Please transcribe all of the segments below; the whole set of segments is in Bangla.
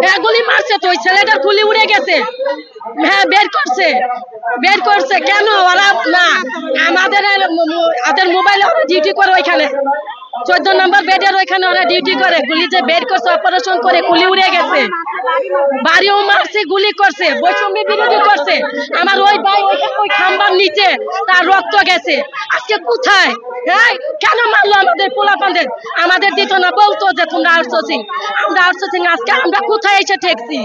হ্যাঁ গুলি মারছে তো, ওই ছেলেটার গুলি উড়ে গেছে। হ্যাঁ বের করছে কেন ওরা না আমাদের মোবাইলে ডিউটি করে ওইখানে 14 নম্বর বেডের ওইখানে ওরা ডিউটি করে। গুলি যে বের করছে অপারেশন করে গুলি উড়ে গেছে, বাড়িও মারছে গুলি করছে, বৈষম্য বিরোধী করছে। আমার ওই ভাই ওই খাম্বার নিচে তার রক্ত গেছে। আজকে কোথায়? হ্যাঁ কেন মারলো আমাদের পোলাপানদের? আমাদের দিত না, বলতো যে তোমরা আউটসোর্সিং, আমরা আউটসোর্সিং। আজকে আমরা কোথায় এসে ঠেকছি?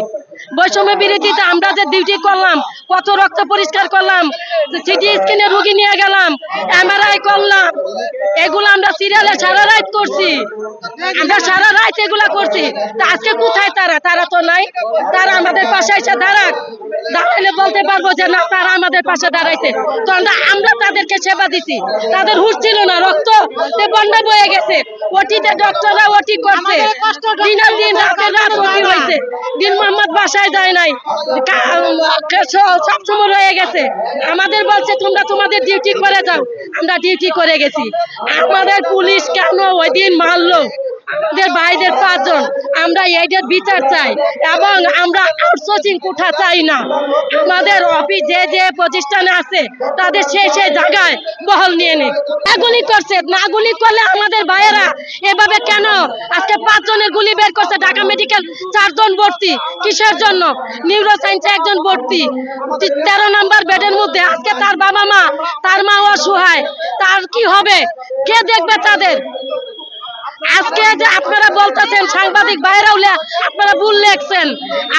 বৈষম্য বিরোধীতে আমরা যে ডিউটি করলাম, কত রক্ত পরিষ্কার করলাম, সিটি স্ক্যানে রোগী নিয়ে গেলাম, এমআরআই করলাম, এগুলো আমরা সিরিয়ালে সারা রাত করছি, আমরা সারা রাত এগুলা করছি। তা আজকে কোথায় তারা তো নাই। তারা আমাদের পাশে এসে দাঁড়াইলে বলতে পারবো যে না তারা আমাদের পাশে দাঁড়াইছে। তো আমরা তাদেরকে সেবা দিছি, তাদের হুঁশ ছিল না, রক্ত বন্যা বয়ে গেছে। ওটিতে ডক্টররা ওটি করছে, দিনের দিন রাতের রাত ওটি হয়েছে। দিন মোহাম্মদ বাসায় যায় নাই, সবসময় রয়ে গেছে। আমাদের বলছে তোমরা তোমাদের ডিউটি করে যাও, আমরা ডিউটি করে গেছি। আমাদের পুলিশ কেন ওই দিন মারলো আমাদের ভাইদের 5 জন? আমরা এইটার বিচার চাই এবং আমরা আউটসোর্সিং কোঠা চাই না। আমাদের অফিস যে প্রতিষ্ঠানে আছে তাদের সেই জায়গায় বহল নিয়ে নিক। গুলি করছে না, গুলি করলে আমাদের ভাইয়েরা এভাবে কেন? আজকে 5 জনের গুলি বের করছে। ঢাকা মেডিকেল 4 জন ভর্তি, কিসের জন্য? নিউরো সায়েন্সে 1 জন ভর্তি 13 নম্বর বেডের মধ্যে। আজকে তার বাবা মা, তার মা অসহায়, তার কি হবে? কে দেখবে তাদের? আজকে যে আপনারা বলতেছেন সাংবাদিক ভাইরাও আপনারা ভুল লেখছেন,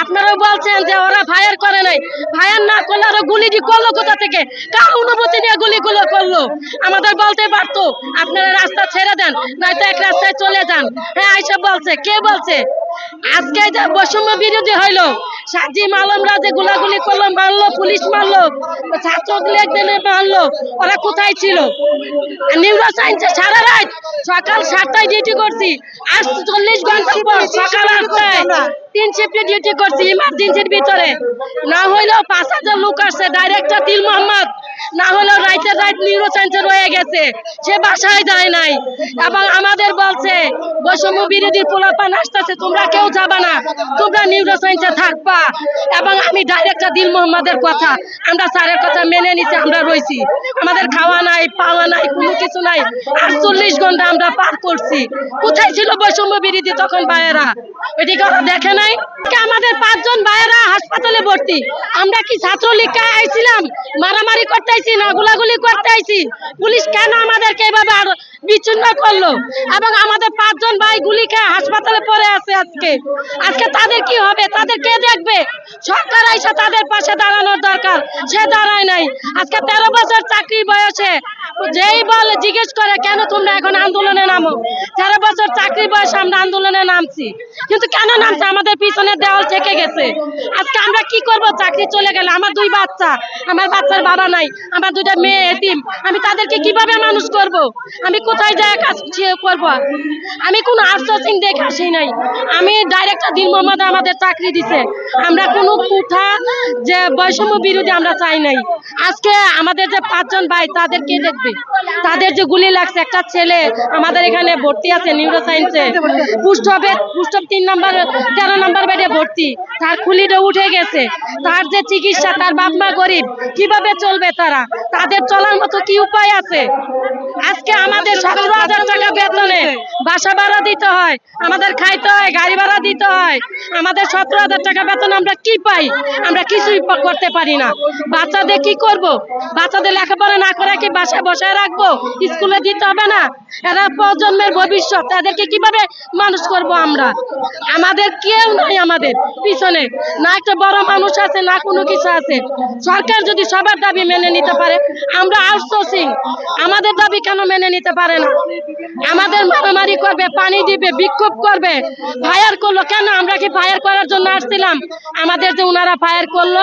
আপনারাও বলছেন যে ওরা ফায়ার করে নাই। ফায়ার না করলে ওরা গুলিটি করলো কোথা থেকে? কার অনুমতি নিয়ে গুলিগুলো করলো? আমাদের বলতে পারতো আপনারা রাস্তা ছেড়ে দেন, নয়তো এক রাস্তায় চলে যান। হ্যাঁ আইসা বলছে, কে বলছে? আজকে যে বৈষম্য বিরোধী হইলো, সাজিম আলমরা যে গুলাগুলি করলো, মারলো, পুলিশ মারলো, ছাত্রলীগ মারলো, ওরা কোথায় ছিল? নিউরো সায়েন্সে সারা রাত সকাল 7টায় ডিউটি করছি, 48 ঘন্টা পর সকাল 8টায় 3 শিফটে ডিউটি করছি ইমার্জেন্সির ভিতরে। না হইলেও 5000 লোক আসছে, ডাইরেক্টর দিল মোহাম্মদ না হলেও রাইতের রাত নিউরো সায়েন্সে রয়ে গেছে, সে বাসায় যায় নাই। এবং আমাদের বলছে বৈষম্য বিরোধী পোলাপান আসতেছে, তোমরা কেউ যাবা না, তোমরা নিউরো সায়েন্সে থাকবা। এবং আমি ডাইরেক্টর দিল মোহাম্মদের কথা, আমরা স্যারের কথা মেনে নিতে আমরা রয়েছি। আমাদের খাওয়া নাই, পাওয়া নাই, কোনো কিছু নাই। 48 ঘন্টা আমরা পার করছি। কোথায় ছিল বৈষম্য বিরোধী তখন ভাইয়েরা? এদিকে ওরা দেখে নাই। আমাদের 5 জন ভাইয়েরা হাসপাতালে ভর্তি। আমরা কি ছাত্রলীগকে আইছিলাম মারামারি করতে আইছি না গুলাগুলি করতে আইছি? পুলিশ কেন আমাদেরকে এভাবে বিচ্ছিন্ন করলো? এবং আমাদের 5 জন ভাই গুলি খেয়ে হাসপাতালে পড়ে আছে। আজকে তাদের কি হবে? তাদের কে দেখবে? সরকার আইসা তাদের পাশে দাঁড়ানোর দরকার, সে দাঁড়ায় নাই। আজকে 13 বছর চাকরি বয়সে যেই বলে জিজ্ঞেস করে কেন তোমরা এখন আন্দোলনে নামো? 13 বছর চাকরি বয়সে আমরা আন্দোলনে নামছি, কিন্তু কেন নামছে? আমাদের পিছনে দেওয়াল থেকে গেছে। আজকে আমরা কি করব? চাকরি চলে গেলে আমার 2 বাচ্চা, আমার বাচ্চার বাবা নাই, আমার 2টা মেয়ে এতিম, আমি তাদেরকে কিভাবে মানুষ করব? আমি কোথায় যায় কাজ করব? আমি কোনো আউটসোর্সিং দেখে আসি নাই, আমি ডাইরেক্টর দিল মোহাম্মদ আমাদের চাকরি দিছে। আমরা কোনো কোঠা যে বৈষম্য বিরোধী আমরা চাই নাই। আজকে আমাদের যে 5 জন ভাই তাদের কে দেখবে? তাদের যে গুলি লাগছে, একটা ছেলে আমাদের এখানে ভর্তি আছে নিউরো সায়েন্সে, পুষ্ট 3 নম্বর 13 নম্বর বেডে ভর্তি, তার খুলিটা উঠে গেছে। তার যে চিকিৎসা, তার বাপ মা গরিব, কিভাবে চলবে তারা? তাদের চলার মতো কি উপায় আছে? আজকে আমাদের 17,000 টাকা বেতনে বাসা ভাড়া দিতে হয়, আমাদের খাইতে হয়, গাড়ি ভাড়া দিতে হয়। আমাদের 17,000 টাকা বেতন আমরা কি পাই? আমরা কিছুই করতে পারি না। বাচ্চাদের কি করব? বাচ্চাদের লেখাপড়া না করে কি বাসায় বসায় রাখবো? স্কুলে দিতে হবে না? এরা প্রজন্মের ভবিষ্যৎ, তাদেরকে কিভাবে মানুষ করব আমরা? আমাদের কেউ নাই আমাদের পিছনে, না একটা বড় মানুষ আছে, না কোনো কিছু আছে। সরকার যদি সবার দাবি মেনে নিতে পারে, আমরা আউটসোর্সিং, আমাদের দাবি কেন মেনে নিতে পারে না? আমাদের মারামারি করবে, পানি দিবে, বিক্ষোভ করবে, ফায়ার করলো কেন? আমরা কি ফায়ার করার জন্য আসছিলাম? আমাদের যে ওনারা ফায়ার করলো।